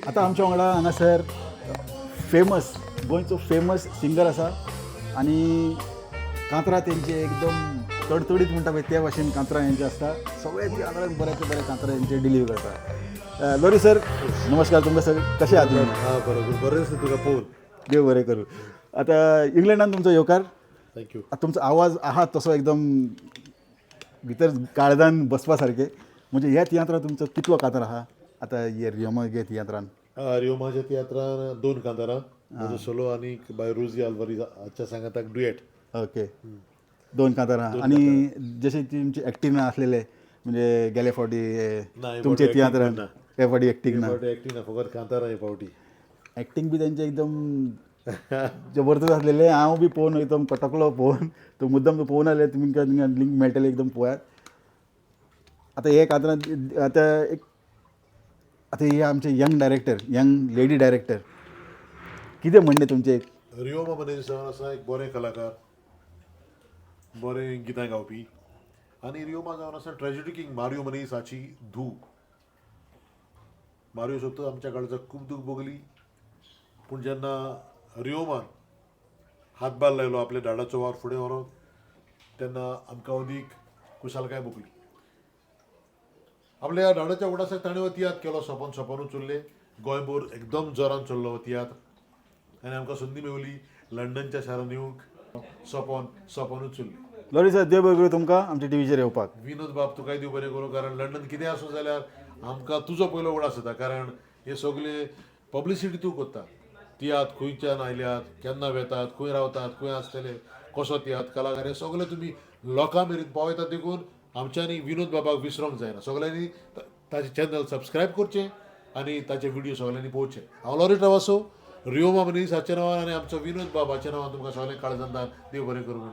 आता आमच्या वांगडा हांगासर फेमस गोंयचो फेमस सिंगर आसा आनी कांतरां तेंचे एकदम तडतडीत म्हणटा पळय त्या भाशेन कांतरां हेंचे आसता. सगळे तियात्राक बऱ्याचे बरे कांतरां हेंचे डिलिव्हर करता. लोरी सर नमस्कार तुमकां सर कशें आहात तुमी? हां बरोबर बरें दिसता तुका पळोवन. देव बरें करूं. आतां इंग्लंडान तुमचो येवकार थँक्यू. तुमचो आवाज आहात तसो एकदम भितर काळजान बसपा सारके. म्हणजे ह्या तियात्रां तुमचो कितलो कांतार आहा आतां हे रियोमागे तियात्रान? रिओमाच्या तियात्रान 2 कांतारां म्हजो सोलो आनी बाय रोजी आल्वारीज हाच्या सांगात डुएट. ओके 2 कांतार आहा आनी जशें तुमचे एक्टींग आसलेले म्हणजे गेले फावटी ना, हे तुमचे फावटी तियात्रान acting ना. हे फावटी एक्टींग ना. एक्टींग ना फकत कांतारां हे फावटी. एक्टींग बी तेंचे एकदम जबरदस्त आसलेले. हांव बी पळोवन एकदम कटकलो पळोवन. तो मुद्दम पळोवन आले तुमकां लिंक मेळटले एकदम पळयात. आतां हे कांतरां आतां हे आमचे young director young lady director कितें म्हणणे तुमचे? रिओमा मनीस जावन आसा एक बरें कलाकार, बरें गितां गावपी आनी रिओमा जावन आसा ट्रेजेडी किंग मारियो मनीस हाची धूव. मारियो सोबतो आमच्या काळजाक खूब दूख भोगली पूण जेन्ना रिओमान हातभार लायलो आपल्या दाडाचो वार फुडें व्हरोन तेन्ना आमकां अदीक खुशालकाय भोगली. आपल्या दाडाच्या उडासाक ताणें हो तियात्र केलो सोपोनूच उरले. गोंयभर एकदम जोरान चल्लो हो तियात्र आनी आमकां संदी मेवली लंडनच्या शारान येवंक सोपोनूच उरली. लोरी सर देव बरें करूं तुमकां आमच्या टिवीचेर येवपाक. विनोद बाब तुकाय देव बरें करूं कारण लंडन कितें आसूं जाल्यार आमकां तुजो पयलो उडास जाता कारण हे सगळे पब्लिसिटी तूं करता. तियात्र खंयच्यान आयल्यात, केन्ना वेतात, खंय रावतात, खंय आसतले, कसो तियात्र कलाकार हे सगळे तुमी लोकां मेरेन पावयतात. देखून आमच्यांनी विनोद बाबाक विसरूंक जायना. सगळ्यांनी ताचें चॅनल सबस्क्रायब करचें आनी ताचे व्हिडिओ सगळ्यांनी पळोवचे. हांव लोरी ट्रावासो रिओमा मनीस हाच्या नांवान आनी आमचो विनोद बाब हाच्या नांवान तुमकां सगळ्यांक काळजांतल्यान देव बरें करूं.